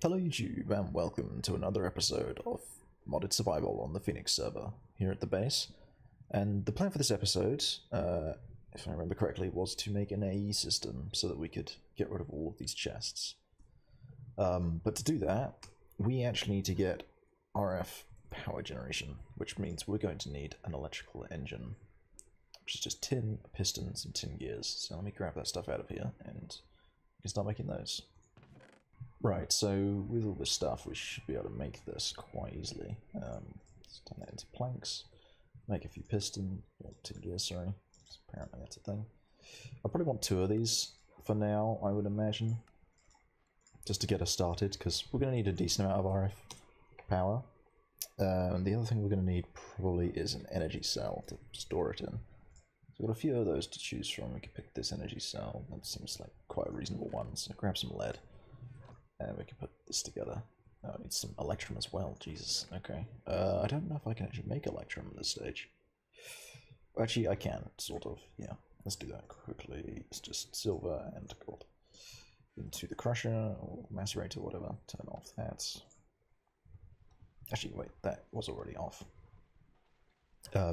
Hello YouTube and welcome to another episode of Modded Survival on the Phoenix server here at the base. And the plan for this episode, if I remember correctly, was to make an AE system so that we could get rid of all of these chests. But to do that, we actually need to get RF power generation, which means we're going to need an electrical engine, which is just tin, pistons, and tin gears. So let me grab that stuff out of here and we can start making those. Right, so with all this stuff, we should be able to make this quite easily. Let's turn that into planks, make a few tin gears, sorry. Apparently that's a thing. I probably want 2 of these for now, I would imagine, just to get us started, because we're going to need a decent amount of RF power. And the other thing we're going to need probably is an energy cell to store it in. So we've got a few of those to choose from. We can pick this energy cell, that seems like quite a reasonable one, so grab some lead. And we can put this together. Oh, I need some electrum as well, Jesus. Okay. I don't know if I can actually make electrum at this stage. Actually, I can, sort of, yeah. Let's do that quickly. It's just silver and gold. Into the crusher, or macerator, whatever. Turn off that. Actually, wait, that was already off.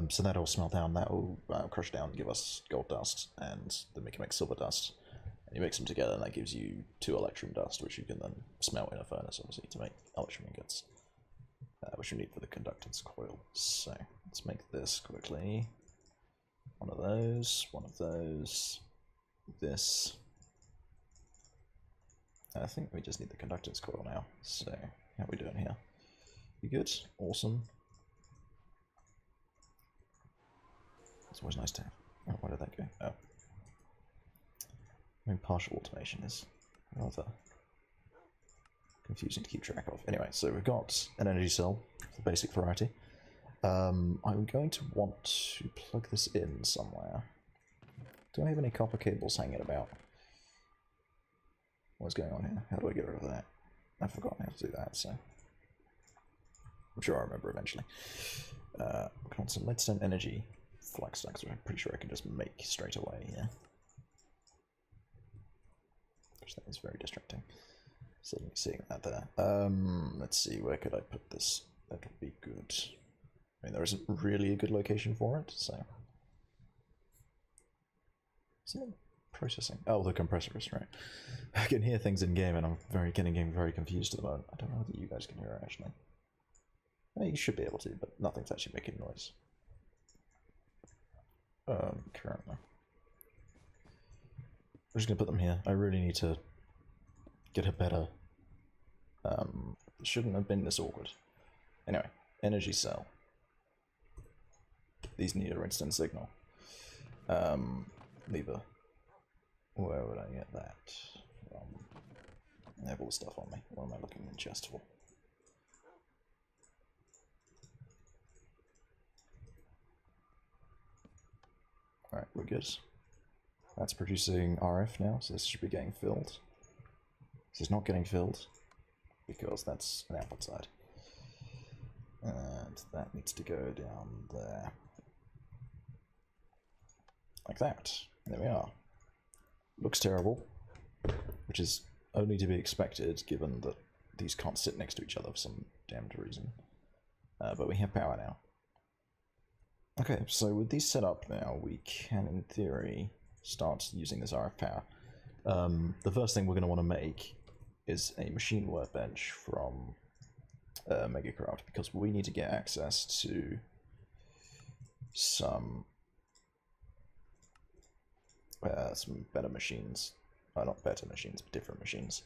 So that'll smelt down, that'll crush down and give us gold dust, and then we can make silver dust. You mix them together and that gives you 2 electrum dust, which you can then smelt in a furnace, obviously, to make electrum ingots, which you need for the conductance coil. So let's make this quickly. One of those, this. I think we just need the conductance coil now. So how are we doing here? You good? Awesome. It's always nice to have. Oh, where did that go? Oh. I mean, partial automation is rather confusing to keep track of. Anyway, so we've got an energy cell, the basic variety. I'm going to want to plug this in somewhere. Do I have any copper cables hanging about? What's going on here? How do I get rid of that? I've forgotten how to do that, so I'm sure I'll remember eventually. Constant leadstone energy flux stacks, which I'm pretty sure I can just make straight away, yeah. That is very distracting. Suddenly seeing that there. Let's see, where could I put this? That would be good. I mean, there isn't really a good location for it, so. Something processing. Oh, the compressors, right. I can hear things in game and I'm getting very confused at the moment. I don't know whether you guys can hear it actually. Well, you should be able to, but nothing's actually making noise. Currently. I'm just going to put them here. I really need to get a better... shouldn't have been this awkward. Anyway, energy cell. These need a redstone signal. Lever. Where would I get that from? I have all the stuff on me. What am I looking in the chest for? Alright, we're good. That's producing RF now, so this should be getting filled. This is not getting filled, because that's an output side. And that needs to go down there. Like that. There we are. Looks terrible, which is only to be expected, given that these can't sit next to each other for some damned reason. But we have power now. Okay, so with these set up now, we can, in theory, start using this RF power. The first thing we're going to want to make is a machine workbench from Megacraft, because we need to get access to some better machines. Not better machines, but different machines.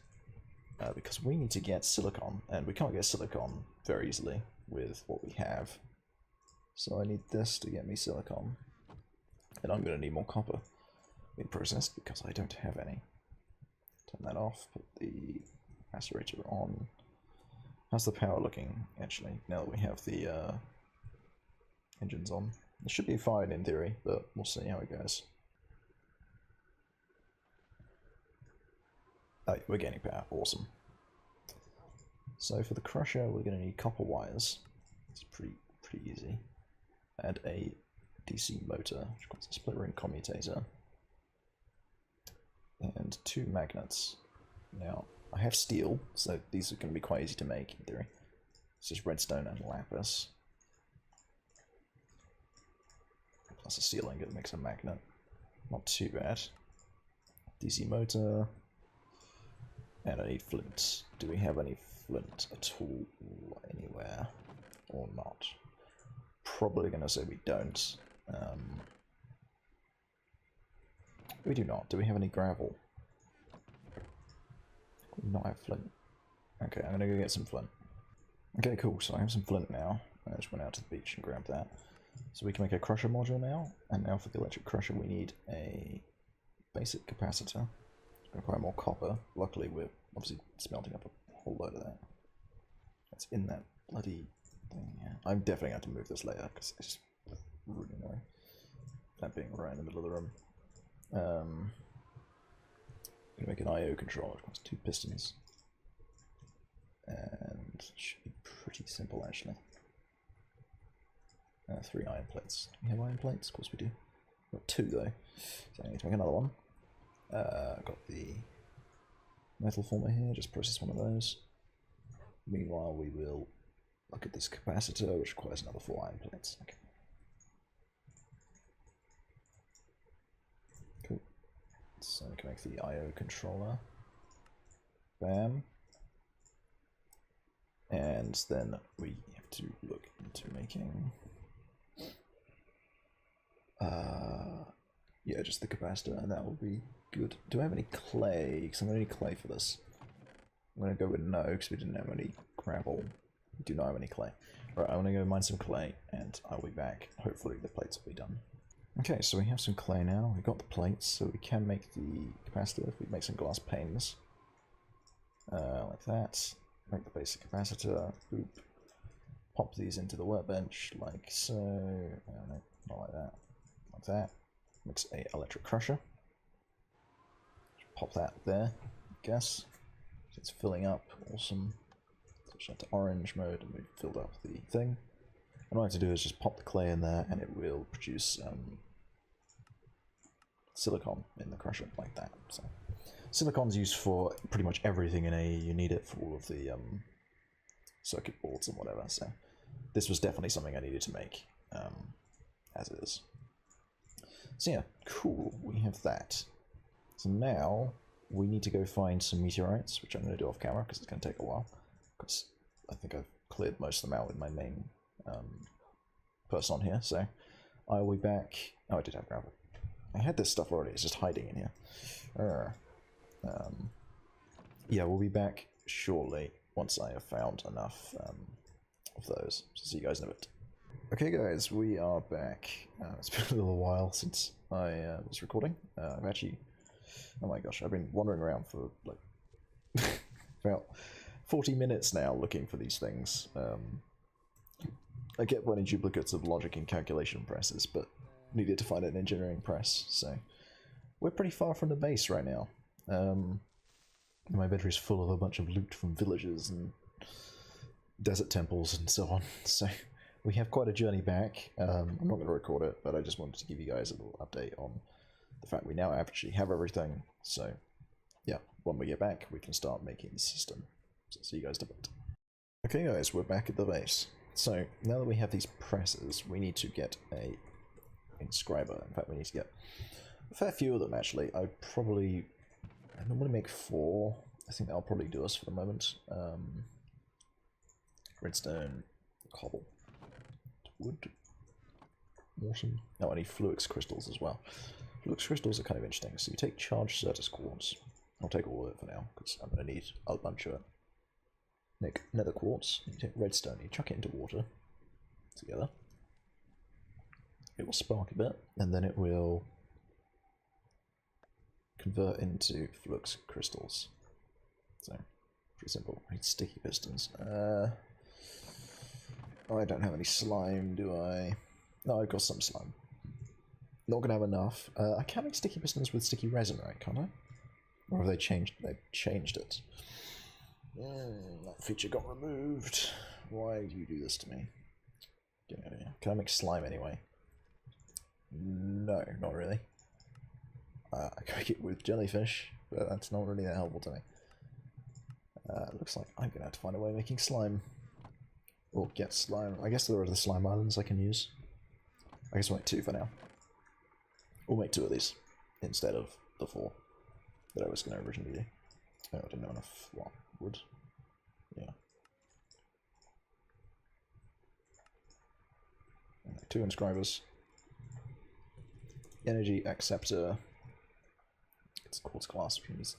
Because we need to get silicon, and we can't get silicon very easily with what we have. So I need this to get me silicon, and I'm going to need more copper being processed because I don't have any. Turn that off, put the macerator on. How's the power looking, actually, now that we have the engines on? It should be fine in theory, but we'll see how it goes. Oh, we're getting power, awesome. So for the crusher, we're going to need copper wires. It's pretty easy. And a DC motor, which is a split ring commutator. And 2 magnets. Now, I have steel, so these are going to be quite easy to make in theory. It's just redstone and lapis. Plus a steel ingot makes a magnet. Not too bad. DC motor. And I need flint. Do we have any flint at all anywhere? Or not? Probably going to say we don't. We do not. Do we have any gravel? We do not have flint. Okay, I'm going to go get some flint. Okay, cool. So I have some flint now. I just went out to the beach and grabbed that. So we can make a crusher module now. And now for the electric crusher we need a basic capacitor. It's going to require more copper. Luckily we're obviously smelting up a whole load of that. That's in that bloody thing. Yeah. I'm definitely going to have to move this later because it's just really annoying. That being right in the middle of the room. I'm going to make an I/O controller. It has 2 pistons. And it should be pretty simple actually. 3 iron plates. Do we have iron plates? Of course we do. Got 2 though, so I need to make another one. Got the metal former here, just process one of those. Meanwhile we will look at this capacitor, which requires another 4 iron plates. Okay. Cool. So we can make the I/O controller. Bam. And then we have to look into making yeah, just the capacitor, and that will be good. Do I have any clay? Because I'm going to need clay for this. I'm going to go with no, because we didn't have any gravel. We do not have any clay. Right, I'm going to go mine some clay, and I'll be back. Hopefully the plates will be done. Okay, so we have some clay now. We've got the plates, so we can make the capacitor if we make some glass panes. Like that. Make the basic capacitor. Boop. Pop these into the workbench, like so. No, not like that. Like that. Makes a electric crusher. Pop that there, I guess. It's filling up. Awesome. Switch that to orange mode, and we've filled up the thing. And what I have to do is just pop the clay in there, and it will produce silicon in the crusher, like that. So, silicon's used for pretty much everything in AE. You need it for all of the circuit boards and whatever. So, this was definitely something I needed to make, as it is. So yeah, cool, we have that. So now, we need to go find some meteorites, which I'm going to do off camera, because it's going to take a while. Because I think I've cleared most of them out with my main person on here, so I will be back. Oh, I did have gravel. I had this stuff already, it's just hiding in here. Yeah, we'll be back shortly, once I have found enough of those. So see you guys in a bit. Okay guys, we are back. It's been a little while since I was recording. I've actually, oh my gosh, I've been wandering around for like about 40 minutes now looking for these things. I kept finding duplicates of logic and calculation presses, but needed to find an engineering press, so we're pretty far from the base right now. My inventory's full of a bunch of loot from villages and desert temples and so on, so we have quite a journey back. I'm not going to record it, but I just wanted to give you guys a little update on the fact we now actually have everything. So, yeah, when we get back, we can start making the system. So, see you guys in a bit. Okay, guys, we're back at the base. So, now that we have these presses, we need to get a Inscriber. In fact, we need to get a fair few of them, actually. I normally make 4. I think that'll probably do us for the moment. Redstone, cobble. Wood. Awesome. Oh, I need Fluix crystals as well. Fluix crystals are kind of interesting. So you take charged Certus quartz. I'll take all of it for now, because I'm going to need a bunch of it. Nether quartz. You take redstone, you chuck it into water together. It will spark a bit, and then it will convert into Fluix crystals. So, pretty simple. I need sticky pistons. Oh, I don't have any slime, do I? No, I've got some slime. Not gonna have enough. I can make sticky pistons with sticky resin, right? Can't I? Or have they changed? They've changed it. That feature got removed. Why do you do this to me? Get out of here. Can I make slime anyway? No, not really. I can make it with jellyfish, but that's not really that helpful to me. Looks like I'm gonna have to find a way of making slime. Or get slime. I guess there are the slime islands I can use. I guess we'll make 2 for now. We'll make 2 of these instead of the 4 that I was going to originally do. Oh, I didn't know enough wood. Yeah. 2 inscribers. Energy acceptor. It's quartz glass, which means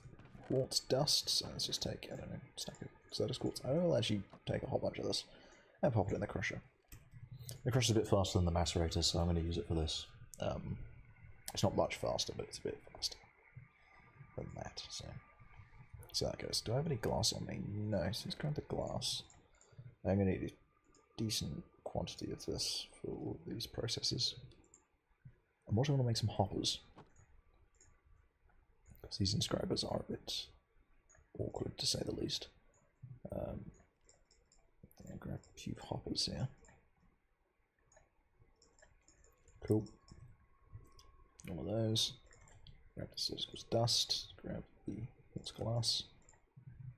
quartz dust. So let's just take, I don't know, stack of Certus quartz. I will actually take a whole bunch of this and pop it in the crusher. The crusher's a bit faster than the macerator, so I'm going to use it for this. It's not much faster, but it's a bit faster than that. So see how that goes. Do I have any glass on me? No, so let's grab the glass. I'm going to need a decent quantity of this for all of these processes. And what do I want to make some hoppers? Because these inscribers are a bit awkward, to say the least. I'll grab a few hoppers here. Cool. All of those. Grab the Certus dust. Grab the quartz glass.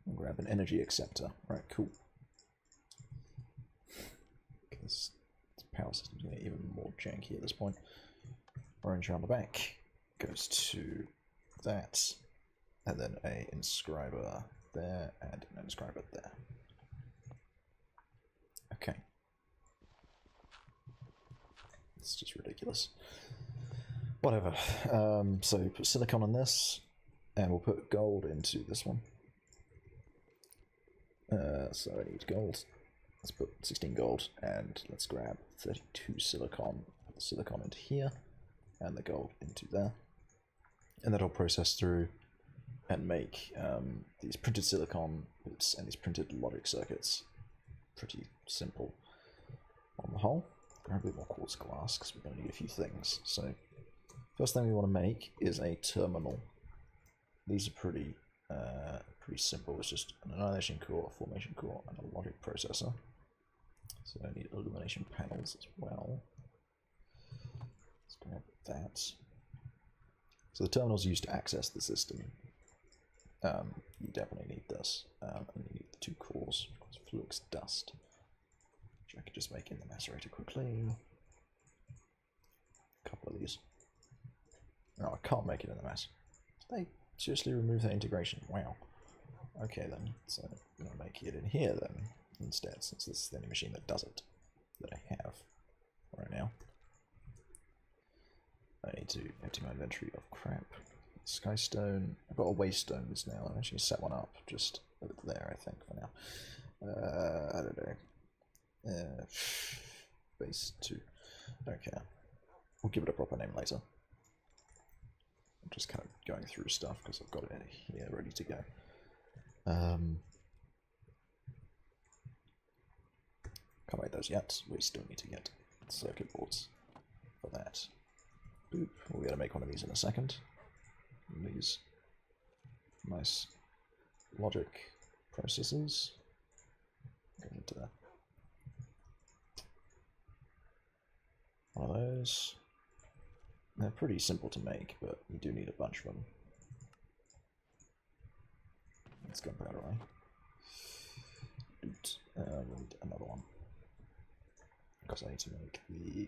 And grab an energy acceptor. Right, cool. This power system's going to get even more janky at this point. Orange around the back goes to that, and then a inscriber there, and an inscriber there. Okay. It's just ridiculous. Whatever. So put silicon on this, and we'll put gold into this one. So I need gold. Let's put 16 gold, and let's grab 32 silicon. Put the silicon into here, and the gold into there. And that'll process through and make these printed silicon bits and these printed logic circuits. Pretty simple on the whole. Grab a bit more quartz glass, because we're going to need a few things. So, first thing we want to make is a terminal. These are pretty simple. It's just an annihilation core, a formation core, and a logic processor. So I need illumination panels as well. Let's grab that. So the terminal's used to access the system. You definitely need this. And you need the 2 cores, flux dust, which I could just make in the macerator quickly. A couple of these. No, I can't make it in the mass. They seriously remove that integration. Wow. Okay then, so I'm going to make it in here then, instead, since this is the only machine that does it, that I have right now. I need to empty my inventory of crap. Skystone. I've got a waystones now. I'll actually set one up just over there, I think, for now. I don't know. Base 2. Don't care. We'll give it a proper name later. I'm just kind of going through stuff because I've got it in here ready to go. Can't make those yet. We still need to get circuit boards for that. Boop. We're going to make one of these in a second. And these nice logic processors. Go into there. One of those. They're pretty simple to make, but you do need a bunch of them. Let's go that away. We need another one. Because I need to make the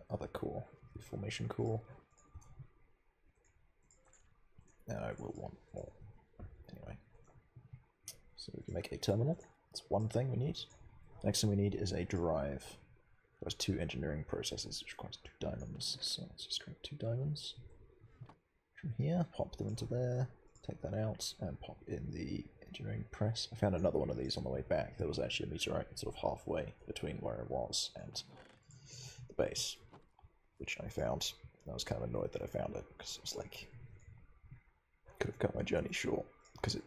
other core, the formation core. Now I will want more. Anyway. So we can make a terminal. That's one thing we need. Next thing we need is a drive. There's 2 engineering processes, which requires 2 diamonds. So let's just grab 2 diamonds from here, pop them into there, take that out, and pop in the engineering press. I found another one of these on the way back. There was actually a meteorite sort of halfway between where I was and the base, which I found. I was kind of annoyed that I found it, because it was like, could have cut my journey short, because it,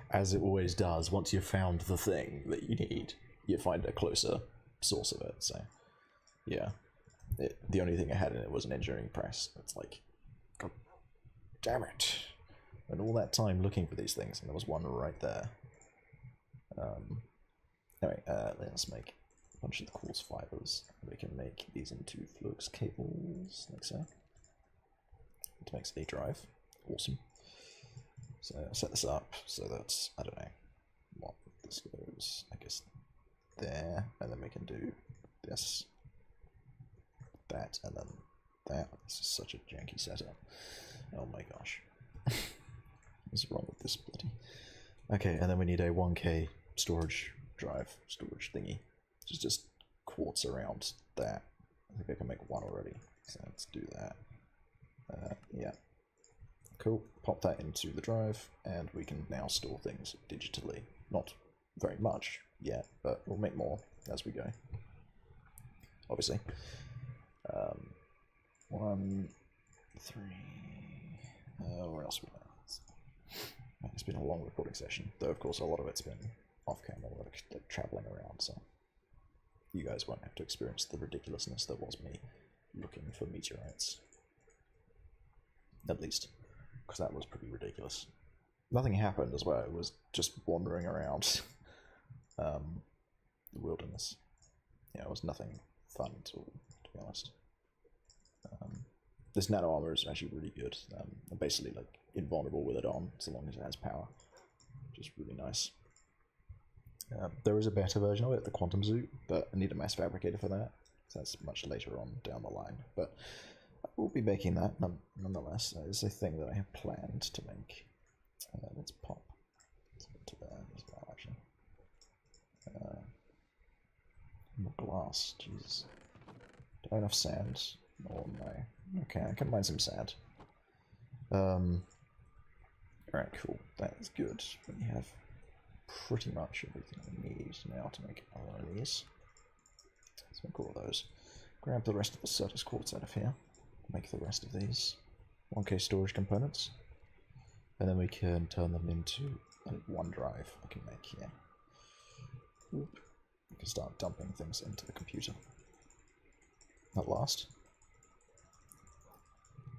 as it always does, once you've found the thing that you need, you find a closer source of it. So yeah, the only thing I had in it was an engineering press. It's like, god damn it, and all that time looking for these things, and there was one right there. Anyway, let's make a bunch of the quartz fibers. We can make these into flux cables, like so. It makes a drive. Awesome. So I'll set this up so that's, I don't know what this goes, I guess there, and then we can do this, that, and then that. This is such a janky setup. Oh my gosh. What's wrong with this bloody... Okay, and then we need a 1K storage drive, storage thingy, which is just quartz around that. I think I can make one already, so let's do that. Yeah. Cool, pop that into the drive, and we can now store things digitally. Not very much yet, but we'll make more as we go. Obviously. 1, 3... where else we go? It's been a long recording session, though of course a lot of it's been off-camera, like travelling around, so you guys won't have to experience the ridiculousness that was me looking for meteorites. At least. Because that was pretty ridiculous. Nothing happened as well, it was just wandering around the wilderness. Yeah, it was nothing fun at all, to be honest. This nano armor is actually really good. I'm basically like invulnerable with it on, so long as it has power, which is really nice. There is a better version of it, the Quantum Zoot, but I need a mass fabricator for that, so that's much later on down the line. But we'll be making that nonetheless. It's a thing that I have planned to make. Let's pop to there as well, actually. More glass, Jesus. Do I have enough sand? Oh no. Okay, I can mine some sand. Alright, cool. That is good. We have pretty much everything we need now to make one of these. So make all of those. Grab the rest of the Certus quartz out of here. Make the rest of these 1K storage components. And then we can turn them into one drive I can make here. We can start dumping things into the computer. At last.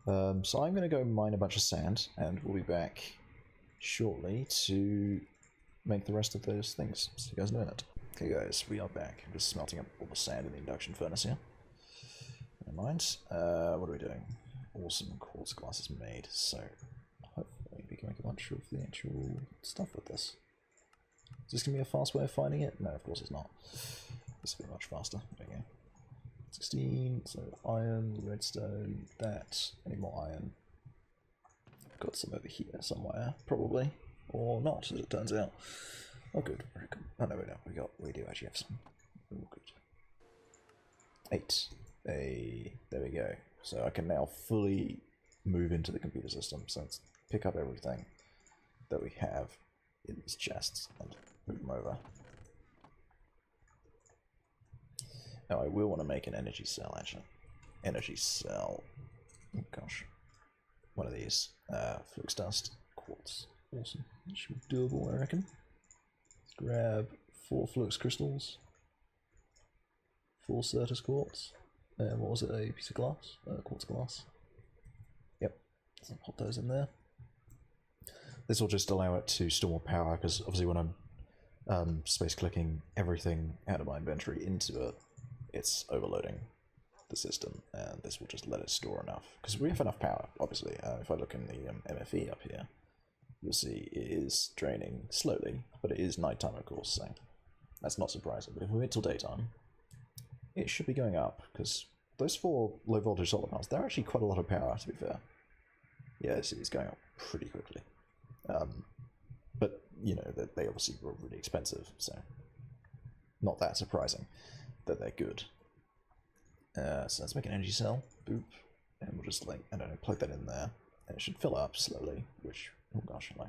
So I'm going to go mine a bunch of sand, and we'll be back shortly to make the rest of those things. See you guys in a minute. Okay guys, we are back. I'm just smelting up all the sand in the induction furnace here. Never mind. What are we doing? Awesome quartz glass is made, so hopefully we can make a bunch of the actual stuff with this. Is this going to be a fast way of finding it? No, of course it's not. This will be much faster. There we go. 16, so iron, redstone, that, any more iron. Got some over here somewhere, probably, or not, as it turns out. Oh good, very good. Oh no, we do actually have some. Oh good. 8. There we go. So I can now fully move into the computer system, so let's pick up everything that we have in these chests and move them over. Now I will want to make an energy cell, actually. Energy cell. Oh gosh. One of these. Flux dust. Quartz. Awesome. That should be doable, I reckon. Let's grab 4 flux crystals. 4 Certus quartz. And what was it? A piece of glass? Quartz glass. Yep. So pop those in there. This will just allow it to store more power, because obviously when I'm space clicking everything out of my inventory into it, it's overloading the system, and this will just let it store enough. Because we have enough power, obviously. If I look in the MFE up here, you'll see it is draining slowly, but it is nighttime, of course, so that's not surprising. But if we wait till daytime, it should be going up, because those 4 low voltage solar panels, they're actually quite a lot of power, to be fair. Yeah, it's going up pretty quickly. But, you know, they obviously were really expensive, so not that surprising that they're good. So let's make an energy cell, boop, and we'll just, like, I don't know, plug that in there, and it should fill up slowly, which, oh gosh, like,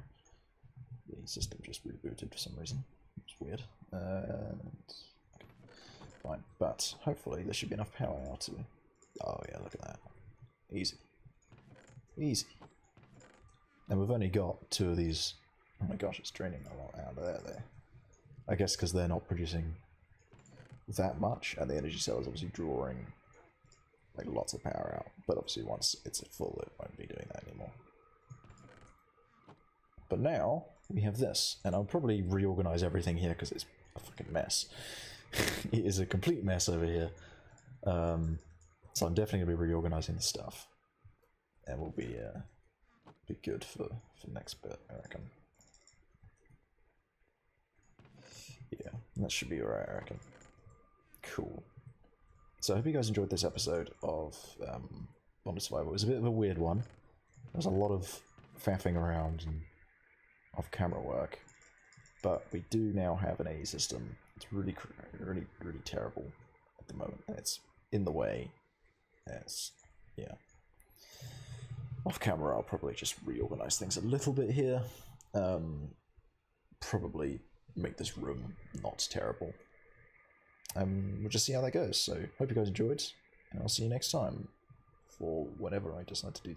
the system just rebooted for some reason. It's weird. Okay, fine, but hopefully there should be enough power now to, oh yeah, look at that. Easy. Easy. And we've only got 2 of these. Oh my gosh, it's draining a lot out of there. I guess because they're not producing that much, and the energy cell is obviously drawing like lots of power out. But obviously once it's at full, it won't be doing that anymore. But now we have this, and I'll probably reorganize everything here because it's a fucking mess. It is a complete mess over here. So I'm definitely going to be reorganizing the stuff, and we'll be be good for next bit, I reckon. Yeah, that should be alright, I reckon. Cool. So I hope you guys enjoyed this episode of Bonded Survival. It was a bit of a weird one. There was a lot of faffing around and off-camera work, but we do now have an AE system. It's really terrible at the moment, and it's in the way. It's, yeah. Off-camera, I'll probably just reorganize things a little bit here. Probably make this room not terrible. We'll just see how that goes. So, hope you guys enjoyed, and I'll see you next time for whenever I decide to do